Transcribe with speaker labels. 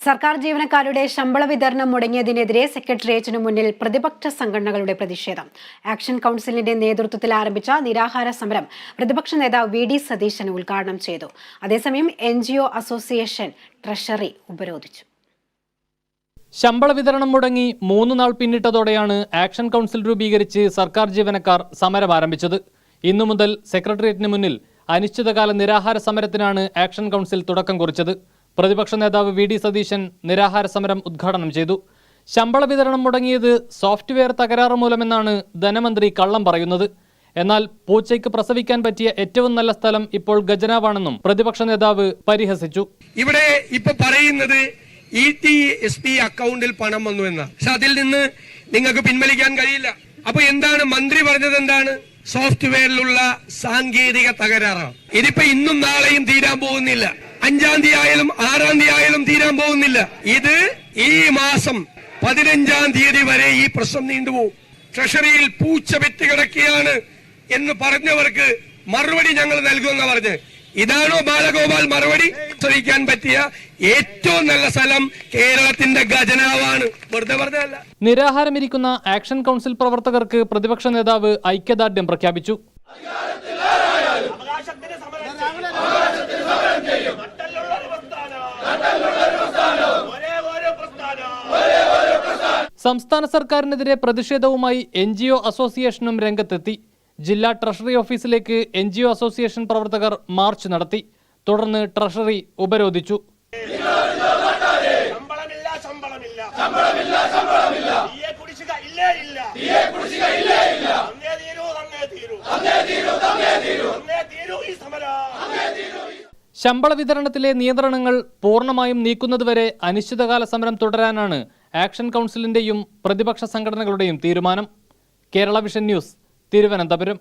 Speaker 1: സർക്കാർ ജീവനക്കാരുടെ ശമ്പള വിതരണം മുടങ്ങിയതിനെതിരെ സെക്രട്ടേറിയറ്റിനു മുന്നിൽ പ്രതിപക്ഷ സംഘടനകളുടെ പ്രതിഷേധം. ആക്ഷൻ കൗൺസിലിന്റെ നേതൃത്വത്തിൽ ആരംഭിച്ച നിരാഹാര സമരം പ്രതിപക്ഷ നേതാവ് വി ഡി സതീശൻ ഉദ്ഘാടനം ചെയ്തു. അതേസമയം NGO അസോസിയേഷൻ ട്രഷറി ഉപരോധിച്ചു.
Speaker 2: ശമ്പള വിതരണം മുടങ്ങി 3 നാൾ പിന്നിട്ടതോടെയാണ് ആക്ഷൻ കൗൺസിൽ രൂപീകരിച്ച് സർക്കാർ ജീവനക്കാർ സമരം ആരംഭിച്ചത്. ഇന്നു മുതൽ സെക്രട്ടേറിയറ്റിന് മുന്നിൽ അനിശ്ചിതകാല നിരാഹാര സമരത്തിനാണ് ആക്ഷൻ കൗൺസിൽ തുടക്കം കുറിച്ചത്. പ്രതിപക്ഷ നേതാവ് വി ഡി സതീശൻ നിരാഹാര സമരം ഉദ്ഘാടനം ചെയ്തു. ശമ്പള വിതരണം മുടങ്ങിയത് സോഫ്റ്റ്വെയർ തകരാറ് മൂലമെന്നാണ് ധനമന്ത്രി കള്ളം പറയുന്നത്. എന്നാൽ പൂച്ചയ്ക്ക് പ്രസവിക്കാൻ പറ്റിയ ഏറ്റവും നല്ല സ്ഥലം ഇപ്പോൾ ഖജനാവാണെന്നും പ്രതിപക്ഷ നേതാവ് പരിഹസിച്ചു.
Speaker 3: ഇവിടെ ഇപ്പൊ പറയുന്നത് ETSP അക്കൗണ്ടിൽ പണം വന്നു എന്ന, പക്ഷെ അതിൽ നിന്ന് നിങ്ങൾക്ക് പിൻവലിക്കാൻ കഴിയില്ല. അപ്പൊ എന്താണ് മന്ത്രി പറഞ്ഞത്? എന്താണ്? സോഫ്റ്റ്വെയറിലുള്ള സാങ്കേതിക തകരാറാണ്. ഇതിപ്പോ ഇന്നും നാളെയും തീരാൻ പോകുന്നില്ല. 5-ാം തീയതി ആയാലും 6-ാം തീയതി ആയാലും തീരാൻ പോകുന്നില്ല. ഇത് ഈ മാസം 15-ാം തീയതി വരെ ഈ പ്രശ്നം നീണ്ടുപോകും. ട്രഷറിയിൽ പൂച്ച വെറ്റ് കിടക്കുകയാണ് എന്ന് പറഞ്ഞവർക്ക് മറുപടി ഞങ്ങൾ നൽകുമെന്ന് പറഞ്ഞ്, ഇതാണോ ബാലഗോപാൽ മറുപടി? ശ്രമിക്കാൻ പറ്റിയ ഏറ്റവും നല്ല സ്ഥലം കേരളത്തിന്റെ ഖജനാവാണ്. വെറുതെ പറഞ്ഞതല്ല.
Speaker 2: നിരാഹാരമിരിക്കുന്ന ആക്ഷൻ കൗൺസിൽ പ്രവർത്തകർക്ക് പ്രതിപക്ഷ നേതാവ് ഐക്യദാർഢ്യം പ്രഖ്യാപിച്ചു. സംസ്ഥാന സർക്കാരിനെതിരെ പ്രതിഷേധവുമായി NGO അസോസിയേഷനും രംഗത്തെത്തി. ജില്ലാ ട്രഷറി ഓഫീസിലേക്ക് NGO അസോസിയേഷൻ പ്രവർത്തകർ മാർച്ച് നടത്തി. തുടർന്ന് ട്രഷറി ഉപരോധിച്ചു. ശമ്പള വിതരണത്തിലെ നിയന്ത്രണങ്ങൾ പൂർണ്ണമായും നീക്കുന്നതുവരെ അനിശ്ചിതകാല സമരം തുടരാനാണ് ആക്ഷൻ കൗൺസിലിന്റെയും പ്രതിപക്ഷ സംഘടനകളുടെയും തീരുമാനം. Kerala vision news, Thiruvananthapuram.